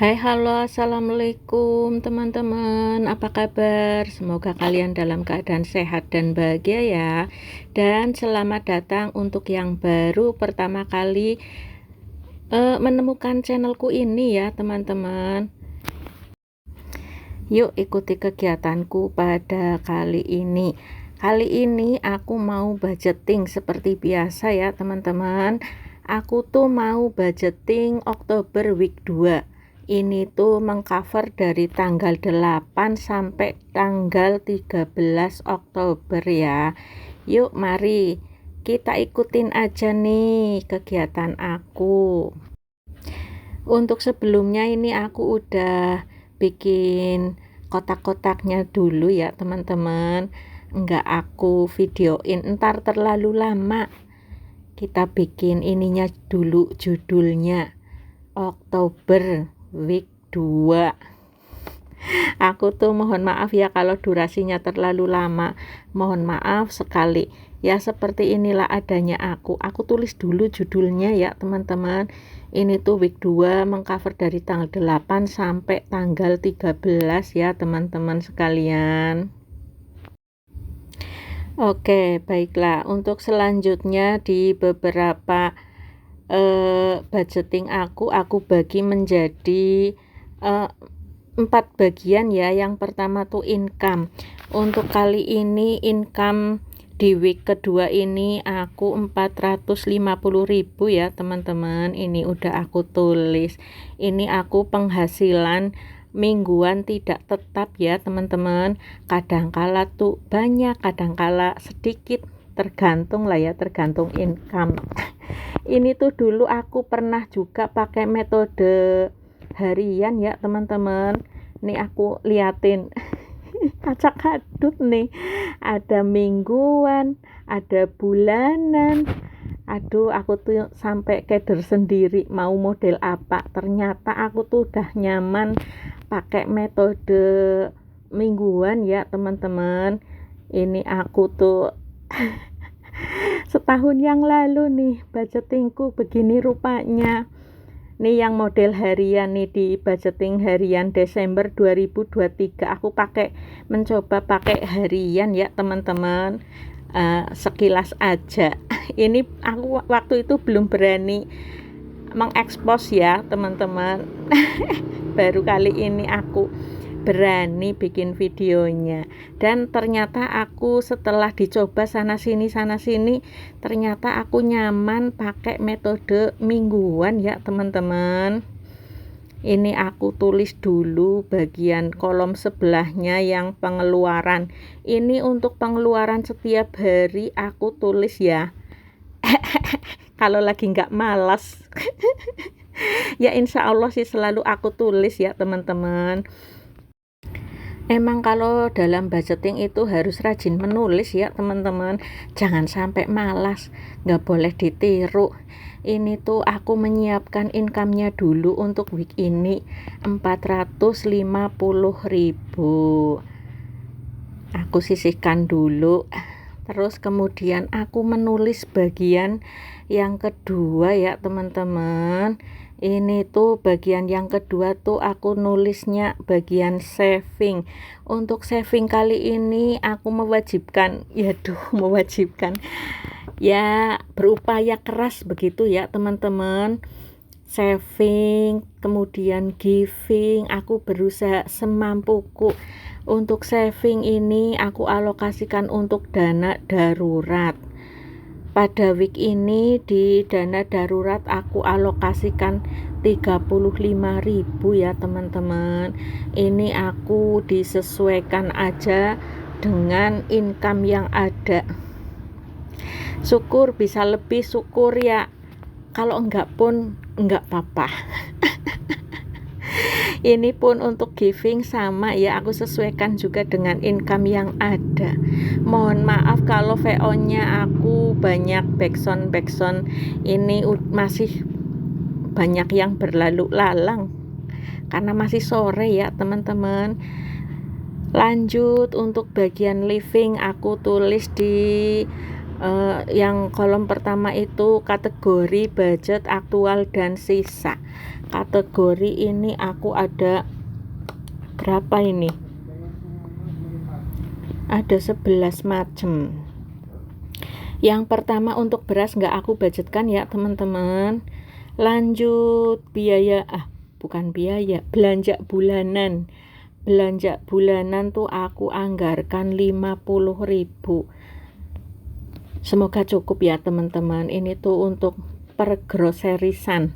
Hai, halo, assalamualaikum teman-teman. Apa kabar? Semoga kalian dalam keadaan sehat dan bahagia ya. Dan selamat datang untuk yang baru pertama kali menemukan channelku ini ya teman-teman. Yuk ikuti kegiatanku pada kali ini. Kali ini aku mau budgeting seperti biasa ya teman-teman. Aku tuh mau budgeting Oktober week 2. Ini tuh mengcover dari tanggal 8 sampai tanggal 13 Oktober ya. Yuk mari kita ikutin aja nih kegiatan aku. Untuk sebelumnya ini aku udah bikin kotak-kotaknya dulu ya teman-teman. Enggak aku videoin, ntar terlalu lama. Kita bikin ininya dulu, judulnya Oktober week 2. Aku tuh mohon maaf ya kalau durasinya terlalu lama, mohon maaf sekali ya. Seperti inilah adanya aku tulis dulu judulnya ya teman-teman. Ini tuh week 2 mengcover dari tanggal 8 sampai tanggal 13 ya teman-teman sekalian. Oke, baiklah. Untuk selanjutnya di beberapa budgeting aku bagi menjadi 4 bagian ya. Yang pertama tuh income. Untuk kali ini income di week kedua ini aku 450.000 ya teman-teman. Ini udah aku tulis. Ini aku penghasilan mingguan tidak tetap ya teman-teman. Kadangkala tuh banyak, kadangkala sedikit, tergantung lah ya, tergantung income. Ini tuh dulu aku pernah juga pakai metode harian ya teman-teman. Nih aku liatin acak adut nih, ada mingguan, ada bulanan. Aduh, aku tuh sampai keder sendiri mau model apa. Ternyata aku tuh udah nyaman pakai metode mingguan ya teman-teman. Ini aku tuh setahun yang lalu nih budgetingku begini rupanya. Nih yang model harian nih, di budgeting harian Desember 2023 aku mencoba pakai harian ya teman-teman. Sekilas aja. Ini aku waktu itu belum berani mengekspos ya teman-teman. Baru kali ini aku berani bikin videonya, dan ternyata aku setelah dicoba sana sini ternyata aku nyaman pakai metode mingguan ya teman-teman. Ini aku tulis dulu bagian kolom sebelahnya yang pengeluaran. Ini untuk pengeluaran setiap hari aku tulis ya. Kalau lagi nggak malas ya insya Allah sih selalu aku tulis ya teman-teman. Emang kalau dalam budgeting itu harus rajin menulis ya teman-teman. Jangan sampai malas, nggak boleh ditiru. Ini tuh aku menyiapkan income-nya dulu untuk week ini 450.000. Aku sisihkan dulu. Terus kemudian aku menulis bagian yang kedua ya teman-teman. Ini tuh bagian yang kedua tuh aku nulisnya bagian saving. Untuk saving kali ini aku mewajibkan ya, berupaya keras begitu ya teman-teman. Saving, kemudian giving, aku berusaha semampuku. Untuk saving ini aku alokasikan untuk dana darurat. Pada week ini di dana darurat aku alokasikan 35.000 ya teman-teman. Ini aku disesuaikan aja dengan income yang ada. Syukur bisa lebih, syukur ya. Kalau enggak pun enggak apa-apa. Ini pun untuk giving sama ya, aku sesuaikan juga dengan income yang ada. Mohon maaf kalau VO-nya aku banyak backsound. Ini masih banyak yang berlalu lalang karena masih sore ya teman-teman. Lanjut untuk bagian living aku tulis di Yang kolom pertama itu kategori budget, aktual, dan sisa. Kategori ini aku ada berapa ini? Ada 11 macam. Yang pertama untuk beras nggak aku budgetkan ya teman-teman. Lanjut belanja bulanan. Belanja bulanan tuh aku anggarkan 50.000. Semoga cukup ya teman-teman. Ini tuh untuk pergroserisan.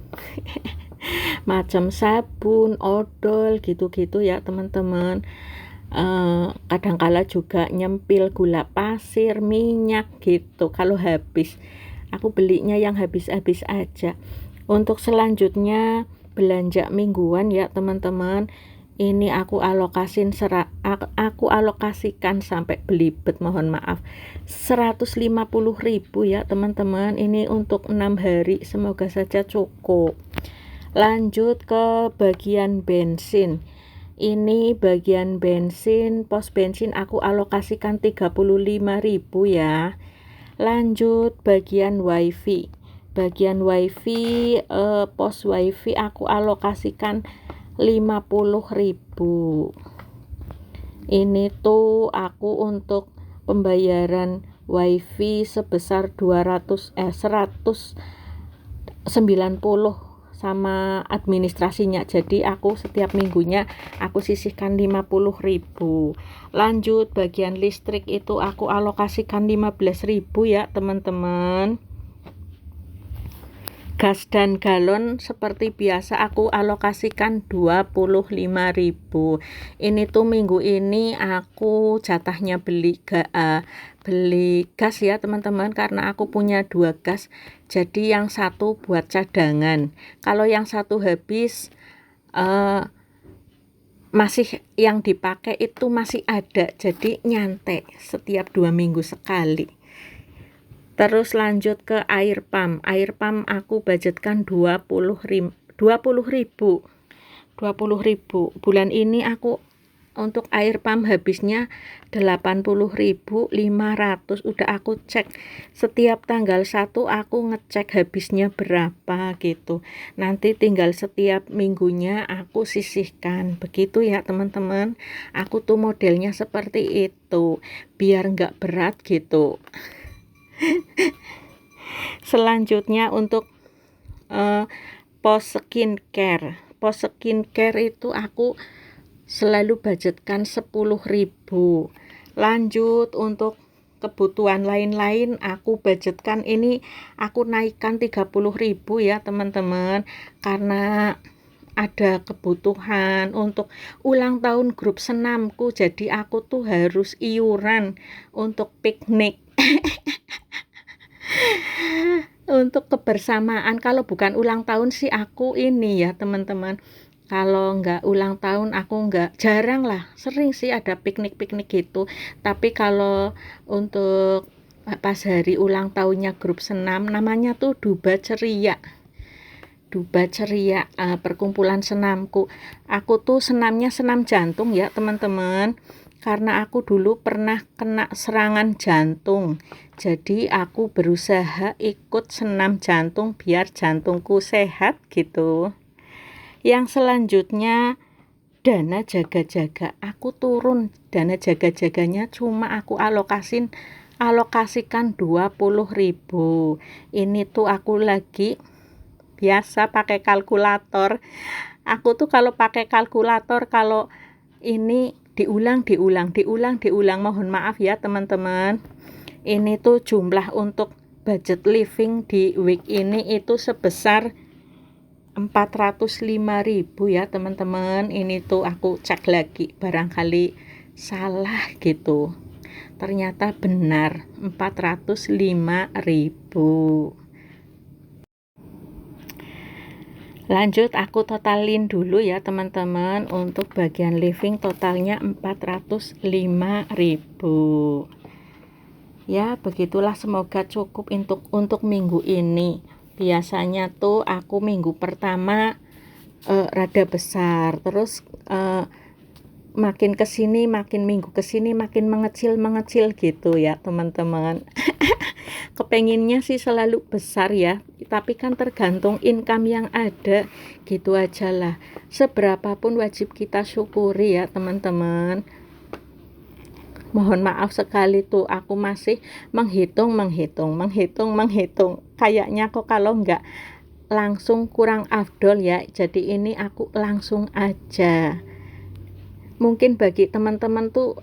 Macam sabun, odol gitu-gitu ya teman-teman. Kadangkala juga nyempil gula pasir, minyak gitu. Kalau habis, aku belinya yang habis-habis aja. Untuk selanjutnya belanja mingguan ya teman-teman. Ini aku alokasikan sampai belibet, mohon maaf, 150.000 ya teman-teman. Ini untuk 6 hari, semoga saja cukup. Lanjut ke bagian bensin. Ini bagian bensin, pos bensin aku alokasikan 35.000 ya. Lanjut bagian wifi. Bagian wifi, pos wifi aku alokasikan 50.000. Ini tuh aku untuk pembayaran wifi sebesar 190 sama administrasinya. Jadi aku setiap minggunya aku sisihkan 50.000. Lanjut bagian listrik itu aku alokasikan 15.000 ya teman-teman. Gas dan galon seperti biasa aku alokasikan 25.000. Ini tuh minggu ini aku jatahnya beli gas ya teman-teman, karena aku punya 2 gas. Jadi yang satu buat cadangan. Kalau yang satu habis, masih yang dipakai itu masih ada. Jadi nyantai setiap 2 minggu sekali. Terus lanjut ke air pump. Air pump aku budgetkan 20.000. Bulan ini aku untuk air pump habisnya 80.500. Udah aku cek setiap tanggal 1 aku ngecek habisnya berapa gitu. Nanti tinggal setiap minggunya aku sisihkan. Begitu ya teman-teman. Aku tuh modelnya seperti itu biar nggak berat gitu. Selanjutnya untuk pos skincare. Pos skincare itu aku selalu budgetkan 10.000. Lanjut untuk kebutuhan lain-lain aku budgetkan, ini aku naikkan 30.000 ya teman-teman, karena ada kebutuhan untuk ulang tahun grup senamku. Jadi aku tuh harus iuran untuk piknik. Untuk kebersamaan. Kalau bukan ulang tahun sih aku ini ya teman-teman, kalau nggak ulang tahun aku jarang lah, sering sih ada piknik-piknik gitu. Tapi kalau untuk pas hari ulang tahunnya grup senam, namanya tuh Duba Ceria, perkumpulan senamku. Aku tuh senamnya senam jantung ya teman-teman, karena aku dulu pernah kena serangan jantung. Jadi aku berusaha ikut senam jantung biar jantungku sehat gitu. Yang selanjutnya dana jaga-jaga. Aku turun dana jaga-jaganya, cuma aku alokasikan 20.000. Ini tuh aku lagi biasa pakai kalkulator. Aku tuh kalau pakai kalkulator, kalau ini diulang, mohon maaf ya teman-teman. Ini tuh jumlah untuk budget living di week ini itu sebesar 405.000 ya teman-teman. Ini tuh aku cek lagi, barangkali salah gitu. Ternyata benar 405.000. Lanjut aku totalin dulu ya teman-teman. Untuk bagian living totalnya 405.000. Ya begitulah, semoga cukup untuk minggu ini. Biasanya tuh aku minggu pertama rada besar, terus makin kesini, makin minggu kesini makin mengecil gitu ya teman-teman. Kepenginnya sih selalu besar ya, tapi kan tergantung income yang ada, gitu aja lah. Seberapapun wajib kita syukuri ya teman-teman. Mohon maaf sekali tuh, aku masih menghitung. Kayaknya kok kalau nggak langsung kurang afdol ya, jadi ini aku langsung aja. Mungkin bagi teman-teman tuh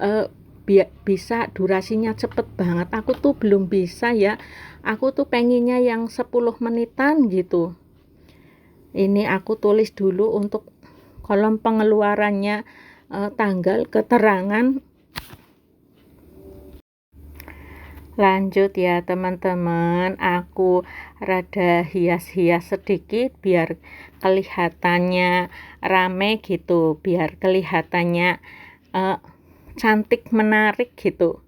bisa durasinya cepet banget, aku tuh belum bisa ya. Aku tuh pengennya yang 10 menitan gitu. Ini aku tulis dulu untuk kolom pengeluarannya, tanggal keterangan. Lanjut ya teman-teman, aku rada hias-hias sedikit biar kelihatannya rame gitu, biar kelihatannya cantik menarik gitu.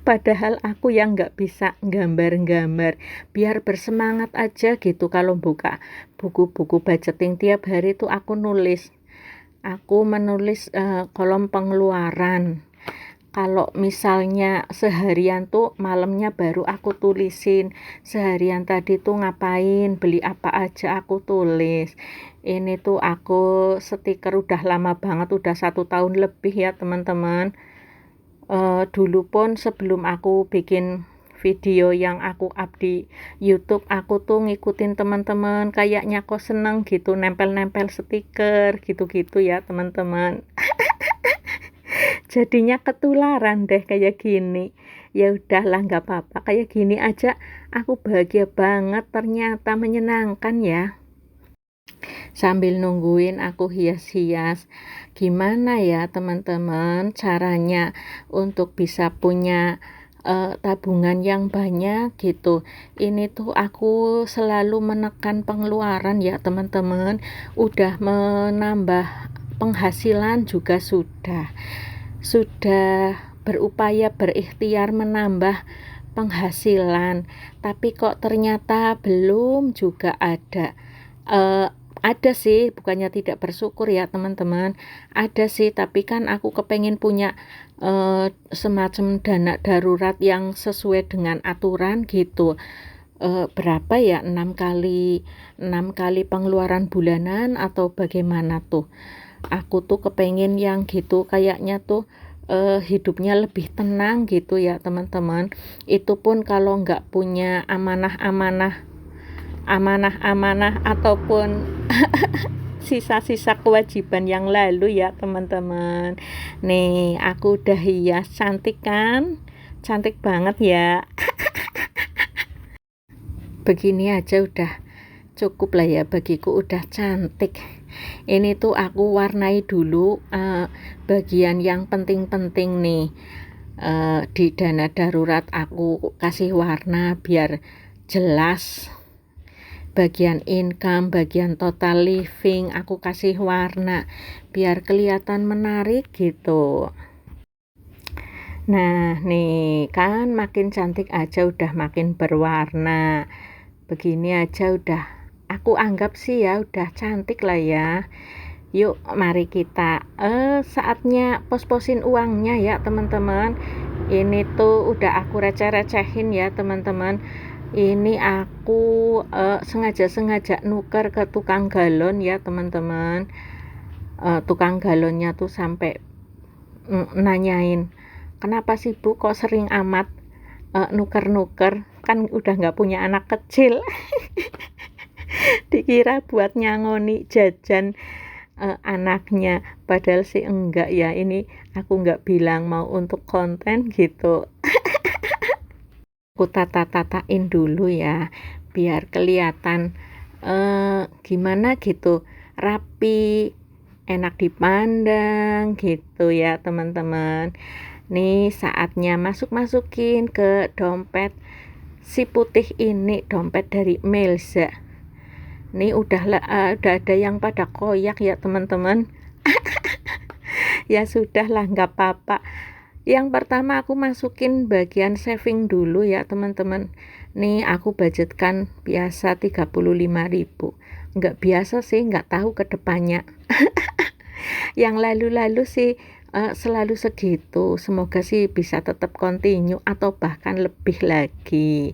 Padahal aku yang nggak bisa gambar-gambar, biar bersemangat aja gitu. Kalau buka buku-buku budgeting tiap hari tuh aku menulis kolom pengeluaran. Kalau misalnya seharian tuh malamnya baru aku tulisin, seharian tadi tuh ngapain, beli apa aja aku tulis. Ini tuh aku stiker udah lama banget, udah 1 tahun lebih ya teman-teman. Dulu pun sebelum aku bikin video yang aku up di YouTube, aku tuh ngikutin teman-teman, kayaknya kok seneng gitu nempel-nempel stiker gitu-gitu ya teman-teman. Jadinya ketularan deh kayak gini. Ya udahlah, nggak apa-apa, kayak gini aja aku bahagia banget, ternyata menyenangkan ya. Sambil nungguin aku hias-hias, gimana ya teman-teman caranya untuk bisa punya tabungan yang banyak gitu. Ini tuh aku selalu menekan pengeluaran ya teman-teman. Udah menambah penghasilan juga sudah berupaya berikhtiar menambah penghasilan, tapi kok ternyata belum juga ada sih, bukannya tidak bersyukur ya teman-teman, ada sih, tapi kan aku kepengen punya semacam dana darurat yang sesuai dengan aturan gitu. Berapa ya, 6 kali pengeluaran bulanan atau bagaimana tuh. Aku tuh kepengen yang gitu, kayaknya tuh hidupnya lebih tenang gitu ya teman-teman. Itu pun kalau nggak punya amanah-amanah ataupun sisa-sisa kewajiban yang lalu ya teman-teman. Nih aku udah hias, cantik kan, cantik banget ya. Begini aja udah cukup lah ya, bagiku udah cantik. Ini tuh aku warnai dulu bagian yang penting-penting nih. Di dana darurat aku kasih warna biar jelas. Bagian income, bagian total living aku kasih warna biar kelihatan menarik gitu. Nah nih kan makin cantik aja, udah makin berwarna. Begini aja udah aku anggap sih ya udah cantik lah ya. Yuk mari kita saatnya pos-posin uangnya ya teman-teman. Ini tuh udah aku receh-recehin ya teman-teman. Ini aku sengaja nuker ke tukang galon ya teman-teman. Tukang galonnya tuh sampai nanyain, kenapa sih Bu kok sering amat nuker-nuker, kan udah nggak punya anak kecil. Dikira buat nyangoni jajan anaknya, padahal sih enggak ya, ini aku nggak bilang mau untuk konten gitu. Aku tata-tatain dulu ya biar kelihatan gimana gitu, rapi, enak dipandang gitu ya teman-teman. Nih saatnya masukin ke dompet si putih ini, dompet dari Melza. Nih udah ada yang pada koyak ya teman-teman. Ya sudah lah, nggak apa-apa. Yang pertama aku masukin bagian saving dulu ya teman-teman. Nih aku budgetkan biasa 35.000. Nggak biasa sih, nggak tahu ke depannya. Yang lalu-lalu sih selalu segitu, semoga sih bisa tetap continue atau bahkan lebih lagi.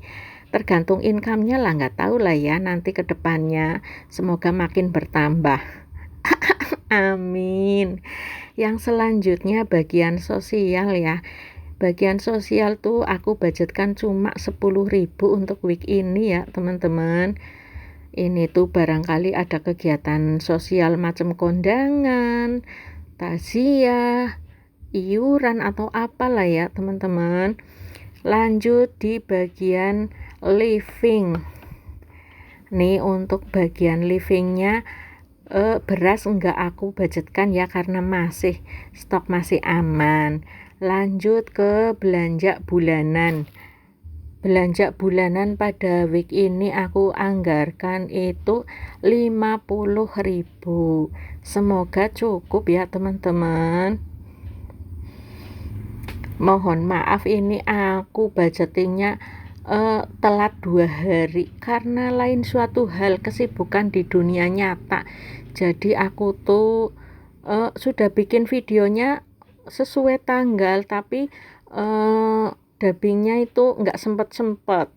Tergantung income-nya lah, nggak tahu lah ya nanti ke depannya, semoga makin bertambah. Amin. Yang selanjutnya bagian sosial ya. Bagian sosial tuh aku budgetkan cuma 10.000 untuk week ini ya teman-teman. Ini tuh barangkali ada kegiatan sosial macam kondangan, takziah, iuran atau apalah ya teman-teman. Lanjut di bagian living. Nih untuk bagian livingnya beras enggak aku budgetkan ya karena stok masih aman. Lanjut ke belanja bulanan. Belanja bulanan pada week ini aku anggarkan itu 50.000. Semoga cukup ya teman-teman. Mohon maaf ini aku budgetingnya telat 2 hari karena lain suatu hal kesibukan di dunia nyata. Jadi aku tuh sudah bikin videonya sesuai tanggal tapi dubbingnya itu nggak sempet.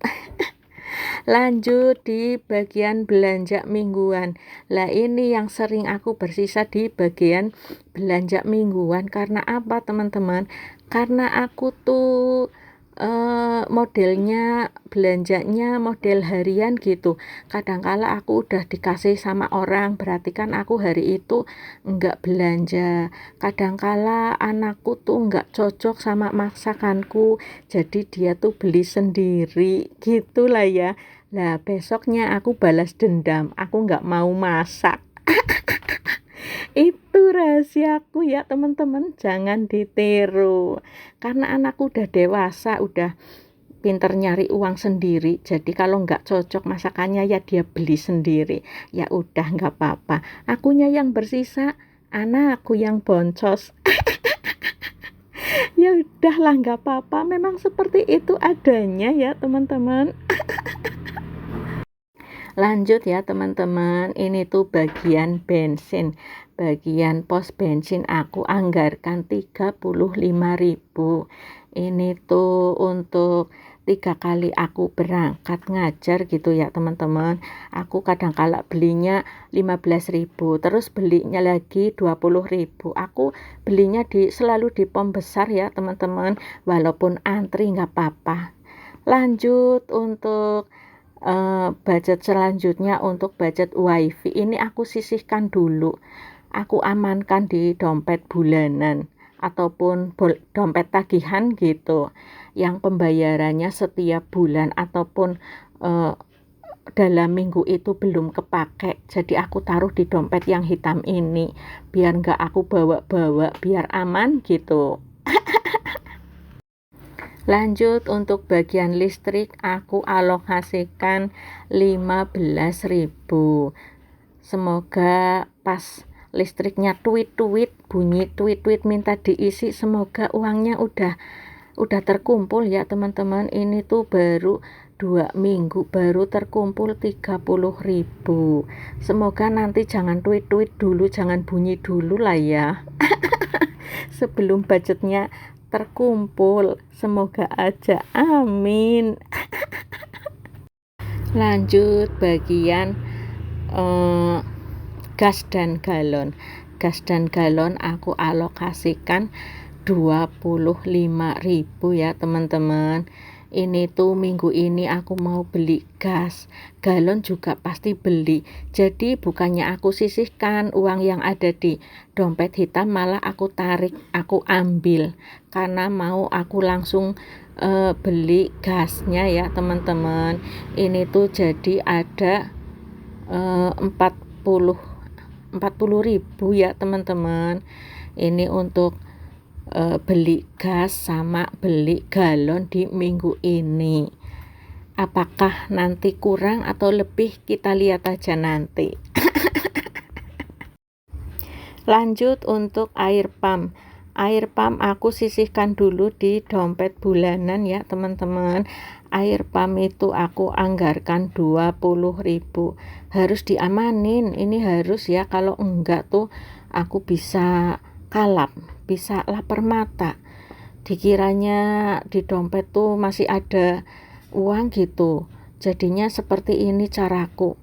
Lanjut di bagian belanja mingguan. Lah ini yang sering aku bersisa di bagian belanja mingguan. Karena apa teman-teman? Karena aku tuh modelnya belanjanya model harian gitu. Kadangkala aku udah dikasih sama orang, berarti kan aku hari itu enggak belanja. Kadangkala anakku tuh enggak cocok sama masakanku, jadi dia tuh beli sendiri gitulah ya. Lah besoknya aku balas dendam, aku enggak mau masak. Itu rahasiaku ya teman-teman, jangan ditiru. Karena anakku udah dewasa, udah pinter nyari uang sendiri. Jadi kalau nggak cocok masakannya ya dia beli sendiri. Ya udah nggak apa-apa. Akunya yang bersisa, anakku yang boncos. Ya udahlah nggak apa-apa. Memang seperti itu adanya ya teman-teman. Lanjut ya teman-teman, ini tuh bagian bensin. Bagian pos bensin aku anggarkan 35.000. Ini tuh untuk 3 kali aku berangkat ngajar gitu ya teman-teman. Aku kadang-kala belinya 15.000, terus belinya lagi 20.000. Aku belinya selalu di pom besar ya teman-teman, walaupun antri nggak apa-apa. Lanjut untuk budget selanjutnya untuk budget wifi ini aku sisihkan dulu, aku amankan di dompet bulanan ataupun dompet tagihan gitu, yang pembayarannya setiap bulan ataupun dalam minggu itu belum kepake. Jadi aku taruh di dompet yang hitam ini biar nggak aku bawa-bawa, biar aman gitu. Lanjut untuk bagian listrik aku alokasikan 15.000. Semoga pas listriknya bunyi tweet minta diisi, semoga uangnya udah terkumpul ya teman-teman. Ini tuh baru 2 minggu baru terkumpul 30.000. Semoga nanti jangan tweet dulu, jangan bunyi dulu lah ya. Sebelum budgetnya terkumpul, semoga aja, amin. Lanjut bagian gas dan galon aku alokasikan 25.000 ya teman-teman. Ini tuh minggu ini aku mau beli gas, galon juga pasti beli. Jadi bukannya aku sisihkan uang yang ada di dompet hitam, malah aku tarik, aku ambil karena mau aku langsung beli gasnya ya teman-teman. Ini tuh jadi ada 40.000 ya teman-teman. Ini untuk beli gas sama beli galon di minggu ini. Apakah nanti kurang atau lebih, kita lihat aja nanti. Lanjut untuk air pump Air pump aku sisihkan dulu di dompet bulanan ya teman-teman. Air pump itu aku anggarkan 20.000. Harus diamanin, ini harus ya, kalau enggak tuh aku bisa kalap, bisa lapar mata. Dikiranya di dompet tuh masih ada uang gitu. Jadinya seperti ini caraku,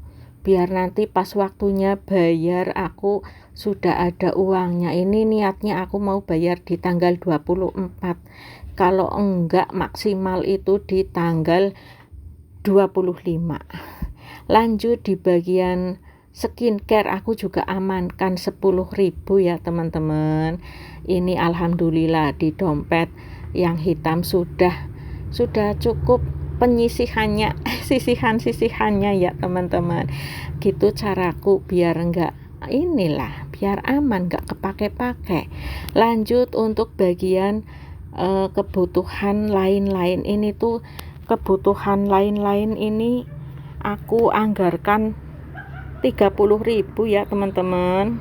biar nanti pas waktunya bayar aku sudah ada uangnya. Ini niatnya aku mau bayar di tanggal 24. Kalau enggak maksimal itu di tanggal 25. Lanjut di bagian skincare aku juga amankan 10.000 ya teman-teman. Ini alhamdulillah di dompet yang hitam sudah cukup penyisihannya, sisihan-sisihannya ya teman-teman. Gitu caraku biar enggak biar aman, enggak kepake-pake. Lanjut untuk bagian kebutuhan lain-lain ini tuh, kebutuhan lain-lain ini aku anggarkan 30.000 ya teman-teman.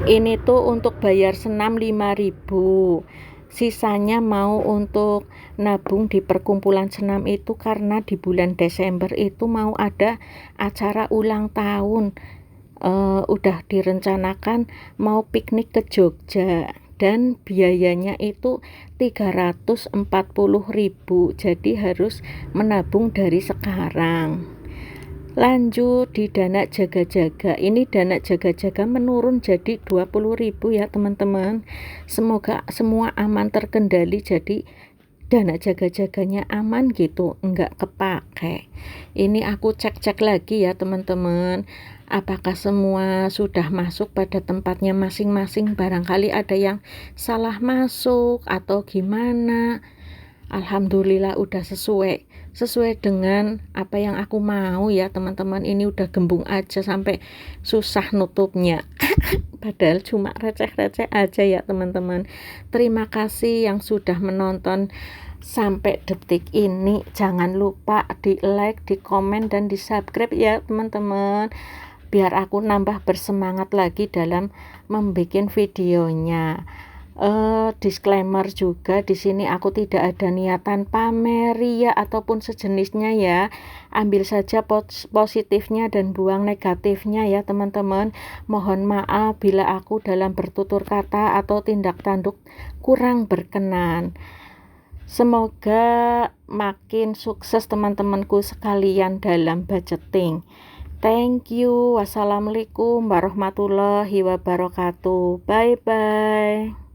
Ini tuh untuk bayar senam 5.000. Sisanya mau untuk nabung di perkumpulan senam itu, karena di bulan Desember itu mau ada acara ulang tahun. Udah direncanakan mau piknik ke Jogja dan biayanya itu 340.000. Jadi harus menabung dari sekarang. Lanjut di dana jaga-jaga. Ini dana jaga-jaga menurun jadi 20.000 ya teman-teman. Semoga semua aman terkendali, jadi dana jaga-jaganya aman gitu, enggak kepake. Ini aku cek-cek lagi ya teman-teman, apakah semua sudah masuk pada tempatnya masing-masing. Barangkali ada yang salah masuk atau gimana. Alhamdulillah udah sesuai dengan apa yang aku mau ya teman-teman. Ini udah gembung aja sampai susah nutupnya. Padahal cuma receh-receh aja ya teman-teman. Terima kasih yang sudah menonton sampai detik ini. Jangan lupa di like, di komen, dan di subscribe ya teman-teman, biar aku nambah bersemangat lagi dalam membuat videonya. Disclaimer juga, di sini aku tidak ada niatan pamer ya ataupun sejenisnya ya. Ambil saja positifnya dan buang negatifnya ya teman-teman. Mohon maaf bila aku dalam bertutur kata atau tindak tanduk kurang berkenan. Semoga makin sukses teman-temanku sekalian dalam budgeting. Thank you. Wassalamualaikum warahmatullahi wabarakatuh. Bye bye.